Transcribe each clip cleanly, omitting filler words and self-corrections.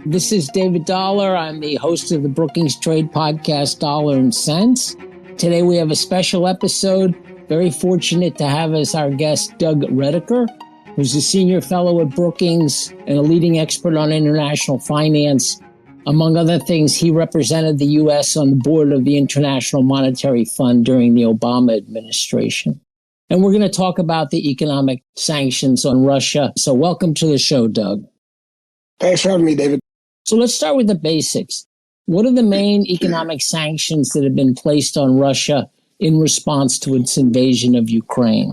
This is David Dollar. I'm the host of the Brookings Trade Podcast, Dollar and Cents. Today we have a special episode. Very fortunate to have as our guest Doug Rediker, who's a senior fellow at Brookings and a leading expert on international finance. Among other things, he represented the U.S. on the board of the International Monetary Fund during the Obama administration. And we're going to talk about the economic sanctions on Russia. So welcome to the show, Doug. Thanks for having me, David. So let's start with the basics. What are the main economic sanctions that have been placed on Russia in response to its invasion of Ukraine?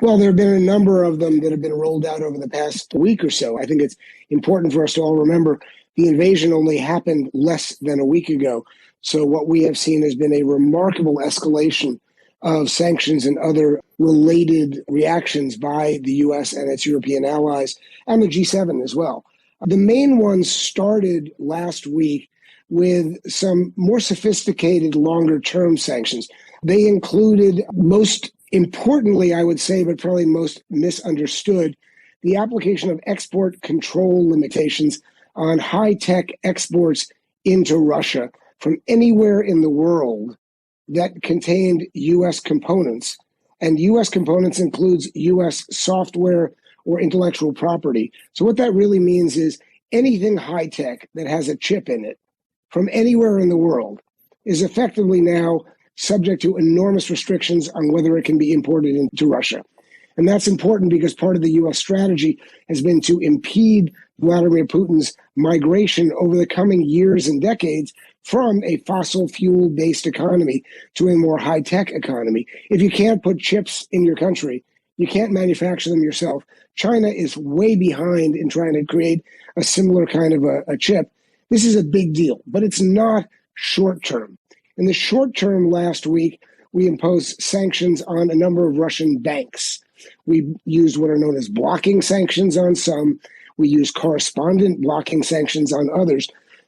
Well, there have been a number of them that have been rolled out over the past week or so. I think it's important for us to all remember the invasion only happened less than a week ago. So what we have seen has been a remarkable escalation of sanctions and other related reactions by the U.S. and its European allies and the G7 as well. The main ones started last week with some more sophisticated, longer-term sanctions. They included, most importantly, I would say, but probably most misunderstood, the application of export control limitations on high-tech exports into Russia from anywhere in the world that contained U.S. components. And U.S. components includes U.S. software or intellectual property. So what that really means is anything high-tech that has a chip in it from anywhere in the world is effectively now subject to enormous restrictions on whether it can be imported into Russia. And that's important because part of the U.S. strategy has been to impede Vladimir Putin's migration over the coming years and decades from a fossil fuel-based economy to a more high-tech economy. If you can't put chips in your country, you can't manufacture them yourself. China is way behind in trying to create a similar kind of a chip. This is a big deal, but it's not short-term. In the short term last week, we imposed sanctions on a number of Russian banks. We used what are known as blocking sanctions on some. We used correspondent blocking sanctions on others.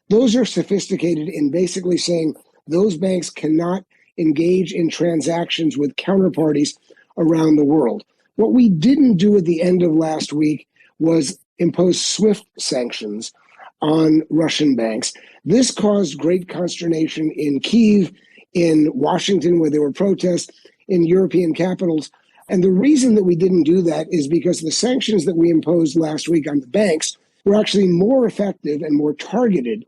Those are sophisticated in basically saying those banks cannot engage in transactions with counterparties around the world. What we didn't do at the end of last week was impose SWIFT sanctions on Russian banks. This caused great consternation in Kyiv, in Washington, where there were protests, in European capitals. And the reason that we didn't do that is because the sanctions that we imposed last week on the banks were actually more effective and more targeted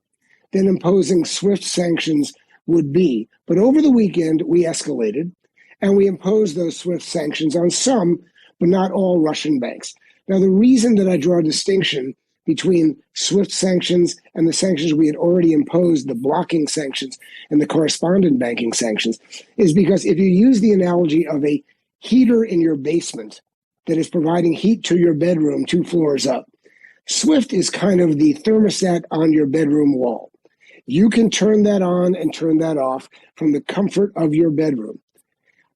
than imposing SWIFT sanctions would be. But over the weekend, we escalated, and we imposed those SWIFT sanctions on some, but not all Russian banks. Now, the reason that I draw a distinction between SWIFT sanctions and the sanctions we had already imposed, the blocking sanctions and the correspondent banking sanctions, is because if you use the analogy of a heater in your basement that is providing heat to your bedroom 2 floors up, SWIFT is kind of the thermostat on your bedroom wall. You can turn that on and turn that off from the comfort of your bedroom.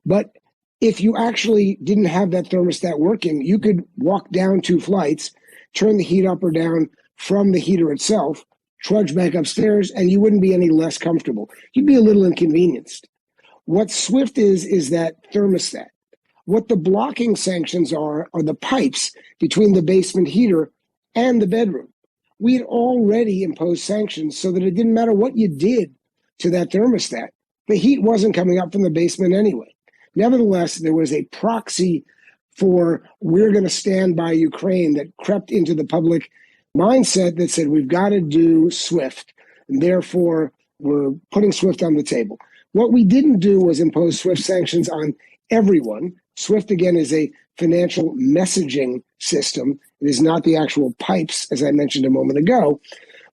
But if you actually didn't have that thermostat working, you could walk down 2 flights, turn the heat up or down from the heater itself, trudge back upstairs, and you wouldn't be any less comfortable. You'd be a little inconvenienced. What SWIFT is that thermostat. What the blocking sanctions are the pipes between the basement heater and the bedroom. We had already imposed sanctions so that it didn't matter what you did to that thermostat. The heat wasn't coming up from the basement anyway. Nevertheless, there was a proxy for we're going to stand by Ukraine that crept into the public mindset that said we've got to do SWIFT, and therefore we're putting SWIFT on the table. What we didn't do was impose SWIFT sanctions on everyone. SWIFT, again, is a financial messaging system. It is not the actual pipes, as I mentioned a moment ago.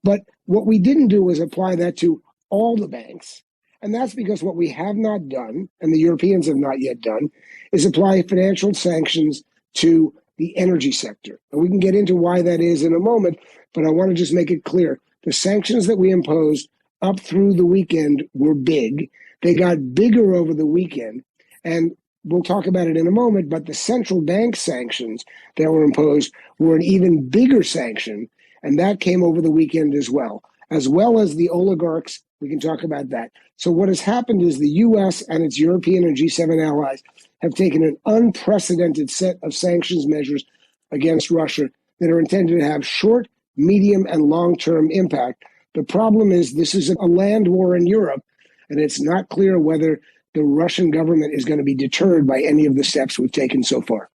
But what we didn't do was apply that to all the banks. And that's because what we have not done, and the Europeans have not yet done, is apply financial sanctions to the energy sector. And we can get into why that is in a moment, but I want to just make it clear. The sanctions that we imposed up through the weekend were big. They got bigger over the weekend. And we'll talk about it in a moment, but the central bank sanctions that were imposed were an even bigger sanction, and that came over the weekend as well as the oligarchs. We can talk about that. So what has happened is the U.S. and its European and G7 allies have taken an unprecedented set of sanctions measures against Russia that are intended to have short, medium and long-term impact. The problem is this is a land war in Europe, and it's not clear whether the Russian government is going to be deterred by any of the steps we've taken so far.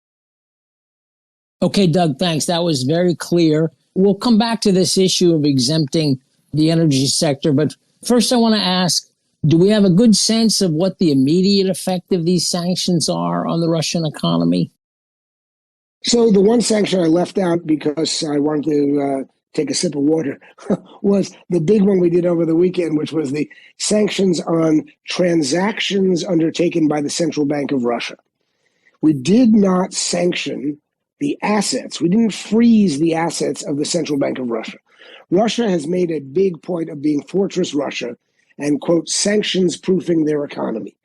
Okay, Doug, thanks. That was very clear. We'll come back to this issue of exempting the energy sector. But first, I want to ask, do we have a good sense of what the immediate effect of these sanctions are on the Russian economy? So the one sanction I left out because I wanted to take a sip of water was the big one we did over the weekend, which was the sanctions on transactions undertaken by the Central Bank of Russia. We did not sanction the assets. We didn't freeze the assets of the Central Bank of Russia. Russia has made a big point of being Fortress Russia and, quote, sanctions-proofing their economy.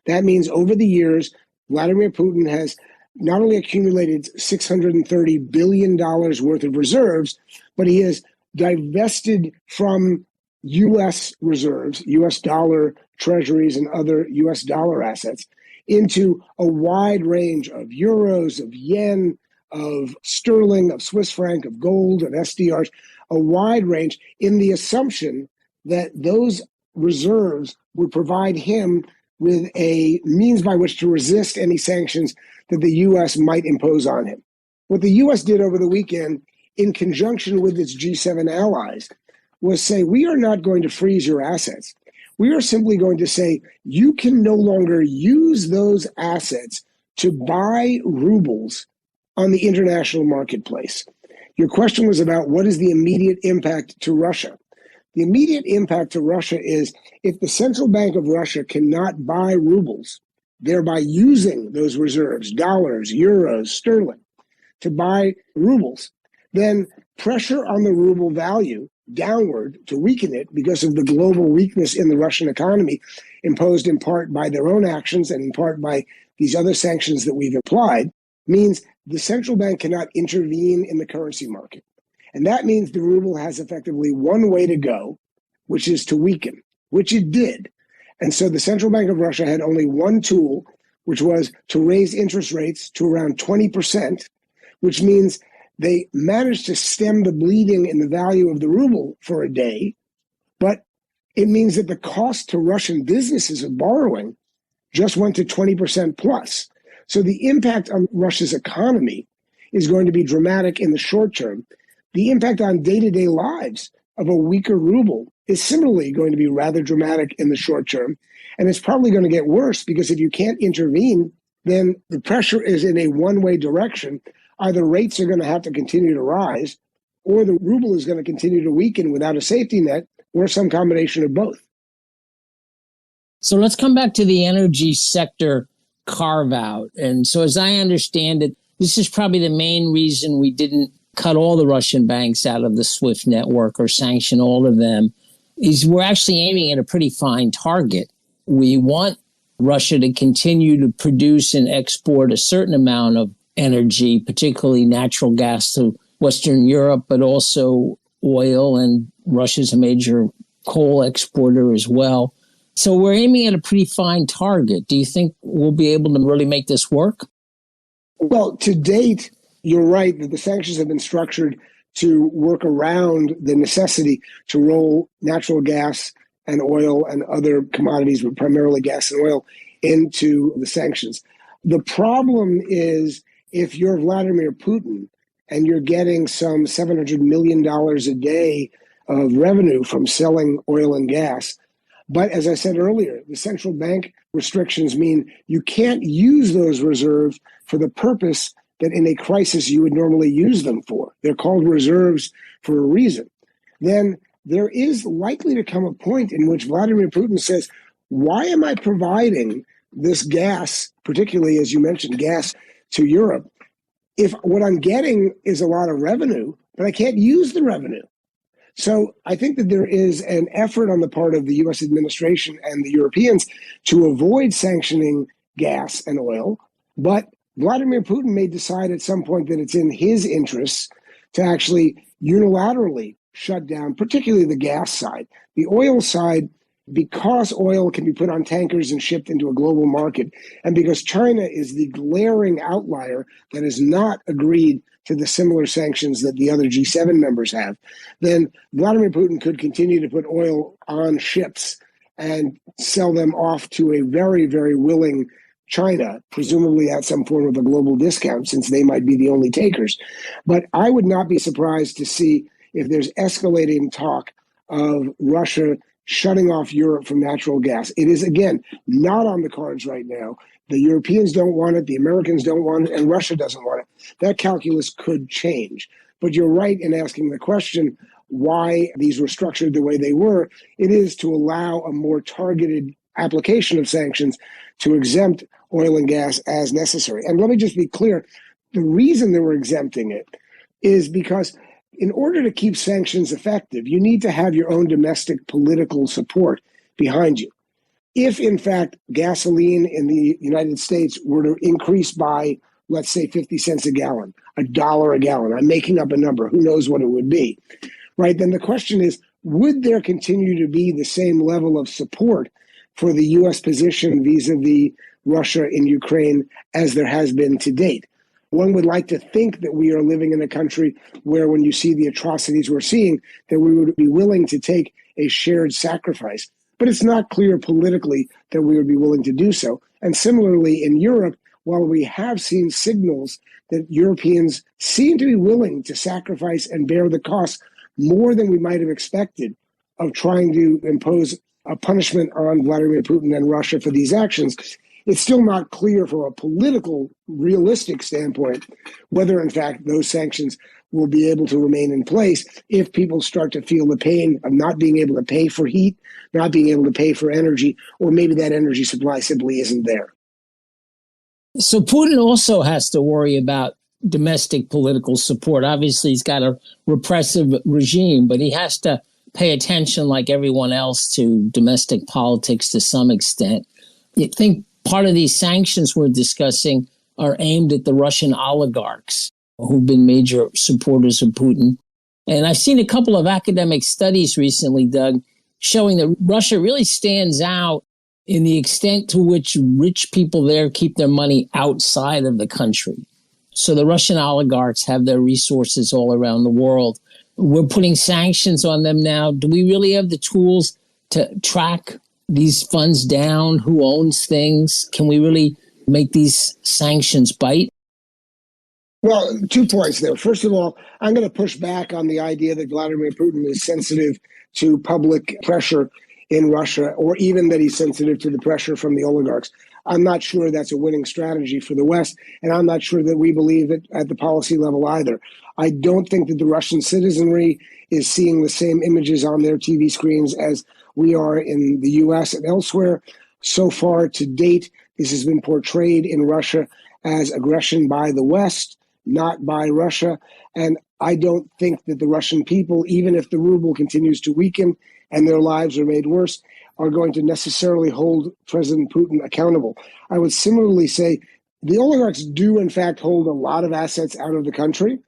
That means over the years, Vladimir Putin has not only accumulated $630 billion worth of reserves, but he has divested from U.S. reserves, U.S. dollar treasuries and other U.S. dollar assets, into a wide range of euros, of yen, of sterling, of Swiss franc, of gold, of SDRs, a wide range in the assumption that those reserves would provide him with a means by which to resist any sanctions that the U.S. might impose on him. What the U.S. did over the weekend, in conjunction with its G7 allies, was say, we are not going to freeze your assets. We are simply going to say, you can no longer use those assets to buy rubles on the international marketplace. Your question was about what is the immediate impact to Russia. The immediate impact to Russia is if the Central Bank of Russia cannot buy rubles, thereby using those reserves, dollars, euros, sterling, to buy rubles, then pressure on the ruble value downward to weaken it because of the global weakness in the Russian economy, imposed in part by their own actions and in part by these other sanctions that we've applied, means the central bank cannot intervene in the currency market. And that means the ruble has effectively one way to go, which is to weaken, which it did. And so the Central Bank of Russia had only one tool, which was to raise interest rates to around 20%, which means they managed to stem the bleeding in the value of the ruble for a day. But it means that the cost to Russian businesses of borrowing just went to 20% plus. So the impact on Russia's economy is going to be dramatic in the short term. The impact on day-to-day lives of a weaker ruble is similarly going to be rather dramatic in the short term. And it's probably going to get worse because if you can't intervene, then the pressure is in a one-way direction. Either rates are going to have to continue to rise, or the ruble is going to continue to weaken without a safety net, or some combination of both. So let's come back to the energy sector carve out. And so as I understand it, this is probably the main reason we didn't cut all the Russian banks out of the SWIFT network or sanction all of them, is we're actually aiming at a pretty fine target. We want Russia to continue to produce and export a certain amount of energy, particularly natural gas to Western Europe, but also oil, and Russia's a major coal exporter as well. So we're aiming at a pretty fine target. Do you think we'll be able to really make this work? Well, to date, you're right that the sanctions have been structured to work around the necessity to roll natural gas and oil and other commodities, but primarily gas and oil, into the sanctions. The problem is if you're Vladimir Putin and you're getting some $700 million a day of revenue from selling oil and gas, but as I said earlier, the central bank restrictions mean you can't use those reserves for the purpose that in a crisis you would normally use them for. They're called reserves for a reason. Then there is likely to come a point in which Vladimir Putin says, why am I providing this gas, particularly as you mentioned, gas to Europe, if what I'm getting is a lot of revenue, but I can't use the revenue? So I think that there is an effort on the part of the US administration and the Europeans to avoid sanctioning gas and oil, but Vladimir Putin may decide at some point that it's in his interests to actually unilaterally shut down, particularly the gas side. The oil side because oil can be put on tankers and shipped into a global market, and because China is the glaring outlier that has not agreed to the similar sanctions that the other G7 members have, then Vladimir Putin could continue to put oil on ships and sell them off to a very, very willing China, presumably at some form of a global discount, since they might be the only takers. But I would not be surprised to see if there's escalating talk of Russia shutting off Europe from natural gas. It is, again, not on the cards right now. The Europeans don't want it, the Americans don't want it, and Russia doesn't want it. That calculus could change. But you're right in asking the question why these were structured the way they were. It is to allow a more targeted application of sanctions to exempt oil and gas as necessary. And let me just be clear, the reason they were exempting it is because in order to keep sanctions effective, you need to have your own domestic political support behind you. If, in fact, gasoline in the United States were to increase by, let's say, 50 cents a gallon, $1 a gallon, I'm making up a number, who knows what it would be, right? Then the question is, would there continue to be the same level of support for the U.S. position vis-a-vis Russia in Ukraine as there has been to date? One would like to think that we are living in a country where, when you see the atrocities we're seeing, that we would be willing to take a shared sacrifice. But it's not clear politically that we would be willing to do so. And similarly, in Europe, while we have seen signals that Europeans seem to be willing to sacrifice and bear the cost more than we might have expected of trying to impose a punishment on Vladimir Putin and Russia for these actions, it's still not clear from a political, realistic standpoint whether, in fact, those sanctions will be able to remain in place if people start to feel the pain of not being able to pay for heat, not being able to pay for energy, or maybe that energy supply simply isn't there. So Putin also has to worry about domestic political support. Obviously, he's got a repressive regime, but he has to pay attention, like everyone else, to domestic politics to some extent. You think part of these sanctions we're discussing are aimed at the Russian oligarchs who've been major supporters of Putin. And I've seen a couple of academic studies recently, Doug, showing that Russia really stands out in the extent to which rich people there keep their money outside of the country. So the Russian oligarchs have their resources all around the world. We're putting sanctions on them now. Do we really have the tools to track these funds down? Who owns things? Can we really make these sanctions bite? Well, 2 points there. First of all, I'm going to push back on the idea that Vladimir Putin is sensitive to public pressure in Russia, or even that he's sensitive to the pressure from the oligarchs. I'm not sure that's a winning strategy for the West, and I'm not sure that we believe it at the policy level either. I don't think that the Russian citizenry is seeing the same images on their TV screens as we are in the US and elsewhere. So far to date, this has been portrayed in Russia as aggression by the West, not by Russia. And I don't think that the Russian people, even if the ruble continues to weaken and their lives are made worse, are going to necessarily hold President Putin accountable. I would similarly say the oligarchs do, in fact, hold a lot of assets out of the country.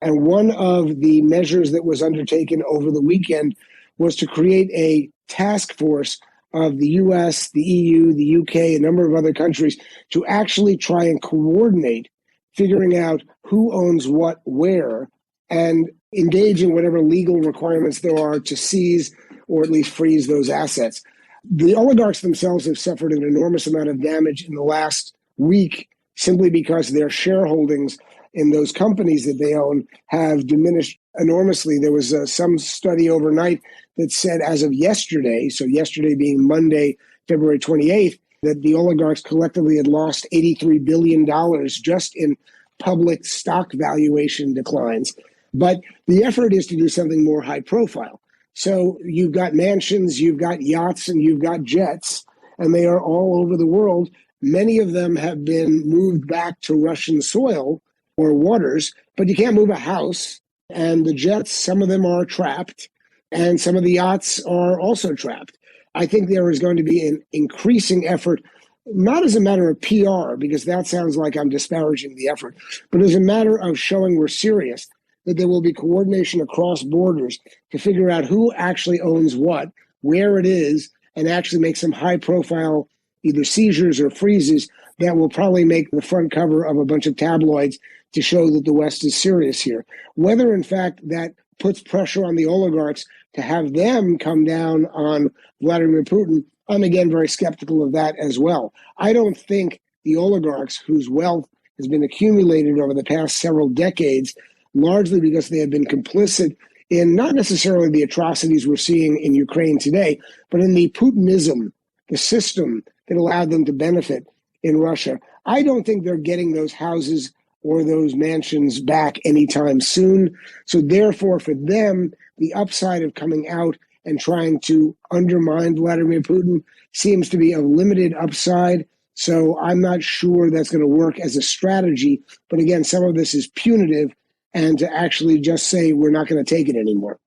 And one of the measures that was undertaken over the weekend was to create a task force of the US, the EU, the UK, a number of other countries to actually try and coordinate figuring out who owns what where and engage in whatever legal requirements there are to seize or at least freeze those assets. The oligarchs themselves have suffered an enormous amount of damage in the last week simply because their shareholdings in those companies that they own have diminished enormously. There was some study overnight that said as of yesterday, so yesterday being Monday, February 28th, that the oligarchs collectively had lost $83 billion just in public stock valuation declines. But the effort is to do something more high profile. So you've got mansions, you've got yachts, and you've got jets, and they are all over the world. Many of them have been moved back to Russian soil or waters, but you can't move a house. And the jets, some of them are trapped, and some of the yachts are also trapped. I think there is going to be an increasing effort, not as a matter of PR, because that sounds like I'm disparaging the effort, but as a matter of showing we're serious, that there will be coordination across borders to figure out who actually owns what, where it is, and actually make some high-profile either seizures or freezes that will probably make the front cover of a bunch of tabloids to show that the West is serious here. Whether, in fact, that puts pressure on the oligarchs to have them come down on Vladimir Putin, I'm again very skeptical of that as well. I don't think the oligarchs, whose wealth has been accumulated over the past several decades, largely because they have been complicit in not necessarily the atrocities we're seeing in Ukraine today, but in the Putinism, the system that allowed them to benefit in Russia. I don't think they're getting those houses or those mansions back anytime soon. So therefore, for them, the upside of coming out and trying to undermine Vladimir Putin seems to be a limited upside. So I'm not sure that's going to work as a strategy. But again, some of this is punitive, and to actually just say we're not going to take it anymore.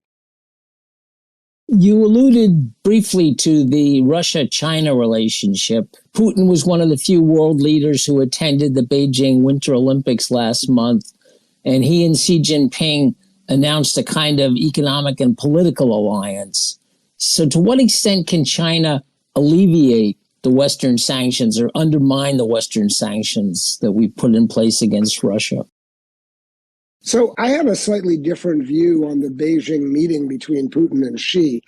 You alluded briefly to the Russia-China relationship. Putin was one of the few world leaders who attended the Beijing Winter Olympics last month, and he and Xi Jinping announced a kind of economic and political alliance. So to what extent can China alleviate the Western sanctions or undermine the Western sanctions that we put in place against Russia? So I have a slightly different view on the Beijing meeting between Putin and Xi.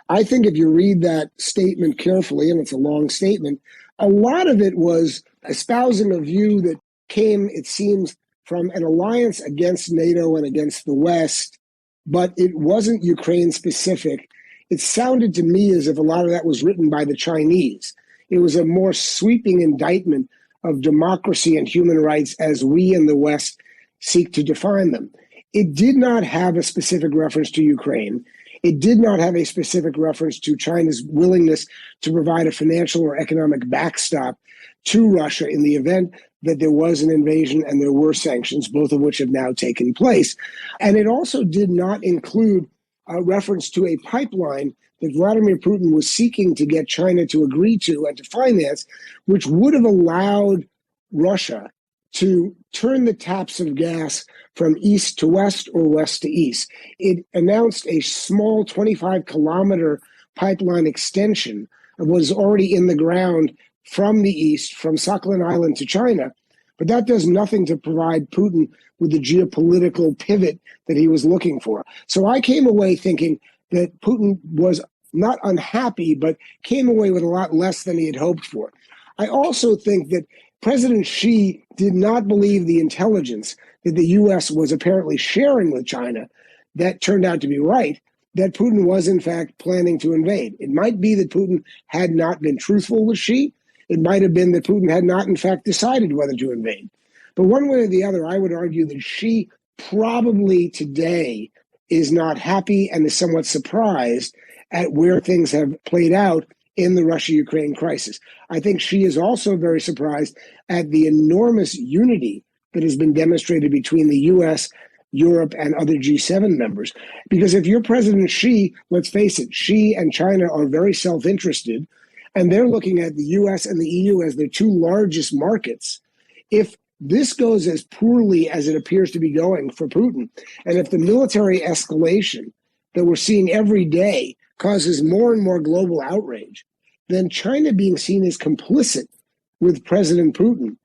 I think if you read that statement carefully, and it's a long statement, a lot of it was espousing a view that came, it seems, from an alliance against NATO and against the West, but it wasn't Ukraine specific. It sounded to me as if a lot of that was written by the Chinese. It was a more sweeping indictment of democracy and human rights as we in the West seek to define them. It did not have a specific reference to Ukraine. It did not have a specific reference to China's willingness to provide a financial or economic backstop to Russia in the event that there was an invasion and there were sanctions, both of which have now taken place. And it also did not include a reference to a pipeline that Vladimir Putin was seeking to get China to agree to and to finance, which would have allowed Russia to turn the taps of gas from east to west or west to east. It announced a small 25-kilometer pipeline extension of what is already in the ground from the east, from Sakhalin Island to China. But that does nothing to provide Putin with the geopolitical pivot that he was looking for. So I came away thinking that Putin was not unhappy, but came away with a lot less than he had hoped for. I also think that President Xi did not believe the intelligence that the U.S. was apparently sharing with China. That turned out to be right, that Putin was in fact planning to invade. It might be that Putin had not been truthful with Xi. It might have been that Putin had not in fact decided whether to invade. But one way or the other, I would argue that Xi probably today is not happy and is somewhat surprised at where things have played out in the Russia-Ukraine crisis. I think Xi is also very surprised at the enormous unity that has been demonstrated between the U.S., Europe, and other G7 members. Because if you're President Xi, let's face it, Xi and China are very self-interested, and they're looking at the U.S. and the EU as their two largest markets. If this goes as poorly as it appears to be going for Putin, and if the military escalation that we're seeing every day causes more and more global outrage, then China being seen as complicit with President Putin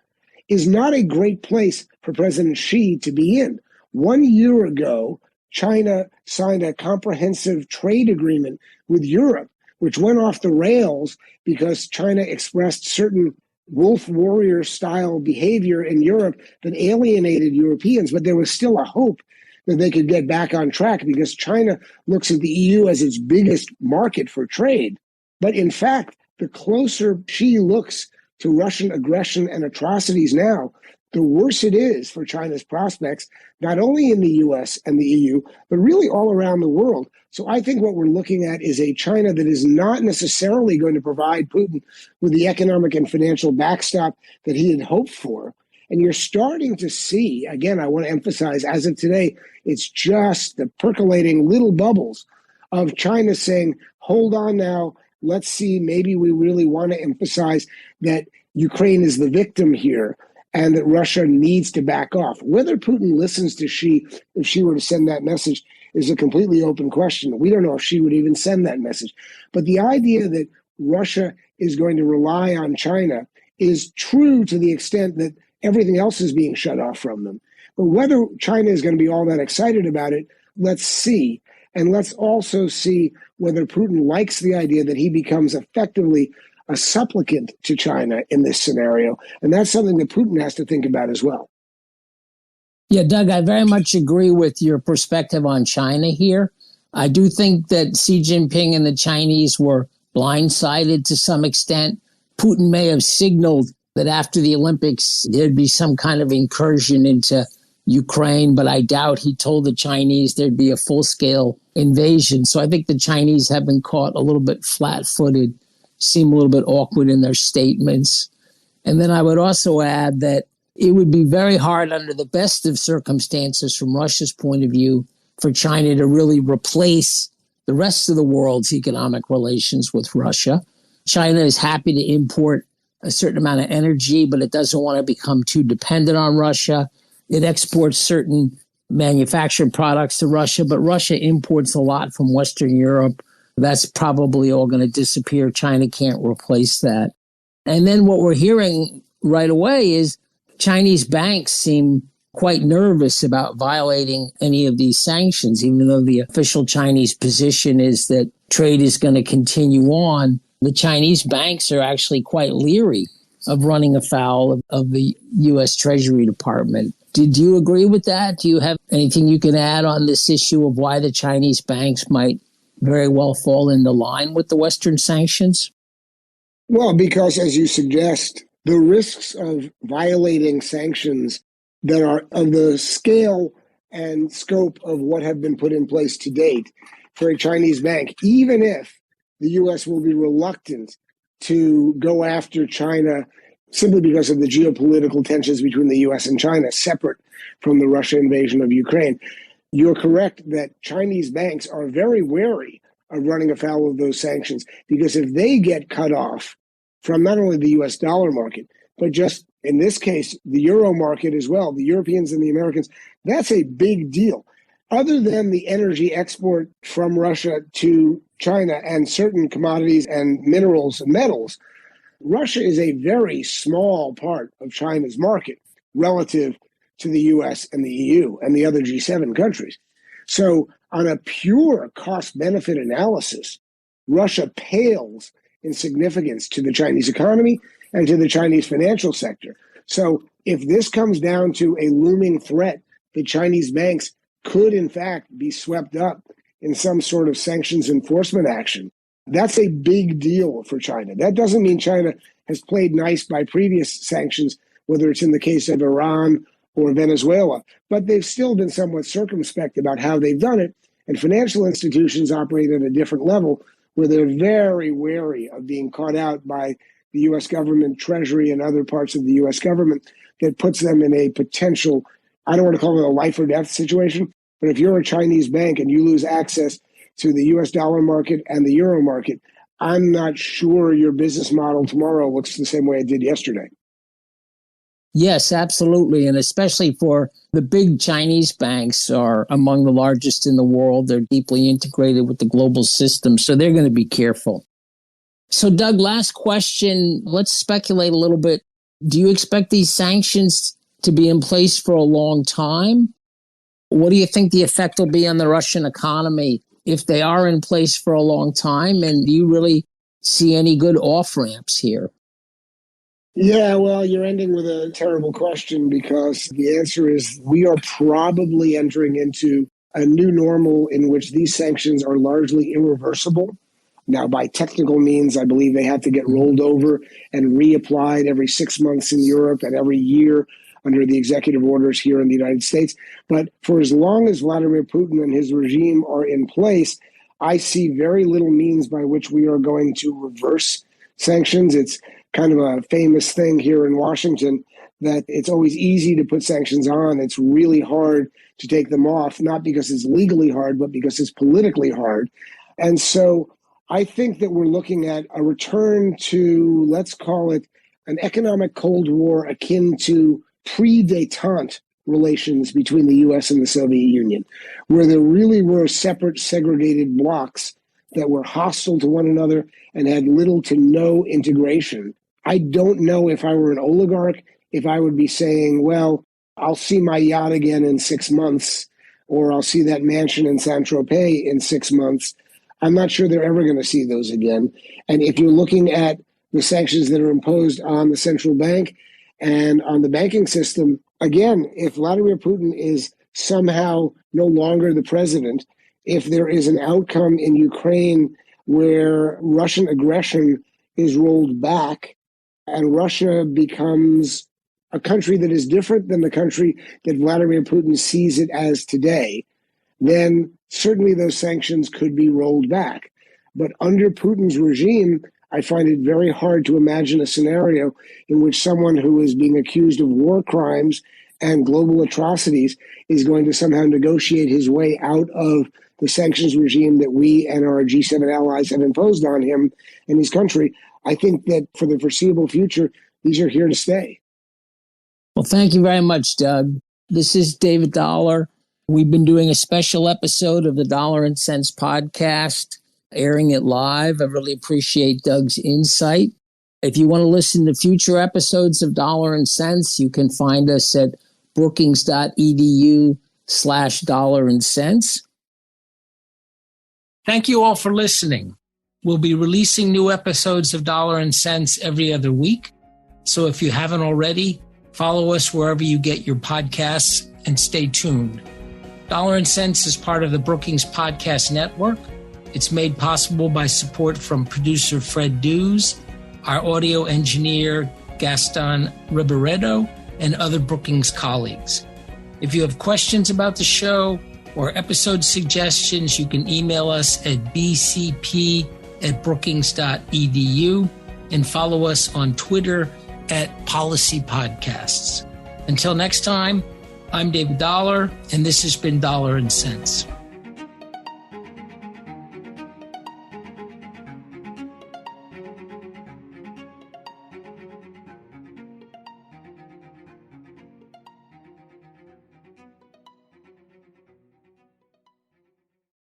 is not a great place for President Xi to be in. 1 year ago, China signed a comprehensive trade agreement with Europe, which went off the rails because China expressed certain wolf warrior style behavior in Europe that alienated Europeans, but there was still a hope that they could get back on track because China looks at the EU as its biggest market for trade. But in fact, the closer Xi looks to Russian aggression and atrocities now, the worse it is for China's prospects, not only in the US and the EU, but really all around the world. So I think what we're looking at is a China that is not necessarily going to provide Putin with the economic and financial backstop that he had hoped for. And you're starting to see, again, I want to emphasize, as of today, it's just the percolating little bubbles of China saying, hold on now, let's see, maybe we really want to emphasize that Ukraine is the victim here and that Russia needs to back off. Whether Putin listens to Xi, if Xi were to send that message, is a completely open question. We don't know if Xi would even send that message. But the idea that Russia is going to rely on China is true to the extent that everything else is being shut off from them. But whether China is going to be all that excited about it, let's see. And let's also see whether Putin likes the idea that he becomes effectively a supplicant to China in this scenario. And that's something that Putin has to think about as well. Yeah, Doug, I very much agree with your perspective on China here. I do think that Xi Jinping and the Chinese were blindsided to some extent. Putin may have signaled that after the Olympics, there'd be some kind of incursion into Ukraine, but I doubt he told the Chinese there'd be a full-scale invasion. So I think the Chinese have been caught a little bit flat-footed, seem a little bit awkward in their statements. And then I would also add that it would be very hard under the best of circumstances from Russia's point of view for China to really replace the rest of the world's economic relations with Russia. China is happy to import a certain amount of energy, but it doesn't want to become too dependent on Russia. It exports certain manufactured products to Russia, but Russia imports a lot from Western Europe. That's probably all going to disappear. China can't replace that. And then what we're hearing right away is Chinese banks seem quite nervous about violating any of these sanctions, even though the official Chinese position is that trade is going to continue on. The Chinese banks are actually quite leery of running afoul of the U.S. Treasury Department. Did you agree with that? Do you have anything you can add on this issue of why the Chinese banks might very well fall into line with the Western sanctions? Well, because as you suggest, the risks of violating sanctions that are of the scale and scope of what have been put in place to date for a Chinese bank, even if the U.S. will be reluctant to go after China simply because of the geopolitical tensions between the U.S. and China, separate from the Russia invasion of Ukraine. You're correct that Chinese banks are very wary of running afoul of those sanctions, because if they get cut off from not only the U.S. dollar market, but just in this case, the euro market as well, the Europeans and the Americans, that's a big deal. Other than the energy export from Russia to China and certain commodities and minerals and metals, Russia is a very small part of China's market relative to the US and the EU and the other G7 countries. So on a pure cost-benefit analysis, Russia pales in significance to the Chinese economy and to the Chinese financial sector. So if this comes down to a looming threat, the Chinese banks could in fact be swept up in some sort of sanctions enforcement action. That's a big deal for China. That doesn't mean China has played nice by previous sanctions, whether it's in the case of Iran or Venezuela, but they've still been somewhat circumspect about how they've done it. And financial institutions operate at a different level where they're very wary of being caught out by the U.S. government, Treasury, and other parts of the U.S. government that puts them in a potential, I don't want to call it a life or death situation, but if you're a Chinese bank and you lose access to the U.S. dollar market and the euro market, I'm not sure your business model tomorrow looks the same way it did yesterday. Yes, absolutely. And especially for the big Chinese banks are among the largest in the world. They're deeply integrated with the global system, so they're going to be careful. So, Doug, last question. Let's speculate a little bit. Do you expect these sanctions to be in place for a long time? What do you think the effect will be on the Russian economy if they are in place for a long time? And do you really see any good off-ramps here? Yeah, well, you're ending with a terrible question, because the answer is we are probably entering into a new normal in which these sanctions are largely irreversible. Now, by technical means, I believe they have to get rolled over and reapplied every 6 months in Europe and every year under the executive orders here in the United States. But for as long as Vladimir Putin and his regime are in place, I see very little means by which we are going to reverse sanctions. It's kind of a famous thing here in Washington that it's always easy to put sanctions on. It's really hard to take them off, not because it's legally hard, but because it's politically hard. And so I think that we're looking at a return to, let's call it, an economic Cold War akin to pre-détente relations between the U.S. and the Soviet Union, where there really were separate, segregated blocs that were hostile to one another and had little to no integration. I don't know if I were an oligarch, if I would be saying, well, I'll see my yacht again in 6 months, or I'll see that mansion in Saint-Tropez in 6 months. I'm not sure they're ever going to see those again. And if you're looking at the sanctions that are imposed on the central bank and on the banking system, again, if Vladimir Putin is somehow no longer the president, if there is an outcome in Ukraine where Russian aggression is rolled back and Russia becomes a country that is different than the country that Vladimir Putin sees it as today, then certainly those sanctions could be rolled back. But under Putin's regime, I find it very hard to imagine a scenario in which someone who is being accused of war crimes and global atrocities is going to somehow negotiate his way out of the sanctions regime that we and our G7 allies have imposed on him and his country. I think that for the foreseeable future, these are here to stay. Well, thank you very much, Doug. This is David Dollar. We've been doing a special episode of the Dollar and Cents podcast, airing it live. I really appreciate Doug's insight. If you want to listen to future episodes of Dollar and Cents, you can find us at brookings.edu/dollar and cents. Thank you all for listening. We'll be releasing new episodes of Dollar and Cents every other week. So if you haven't already, follow us wherever you get your podcasts and stay tuned. Dollar and Cents is part of the Brookings Podcast Network. It's made possible by support from producer Fred Dews, our audio engineer Gaston Riberedo, and other Brookings colleagues. If you have questions about the show or episode suggestions, you can email us at bcp@brookings.edu and follow us on Twitter @Policy Podcasts. Until next time, I'm David Dollar, and this has been Dollar and Cents.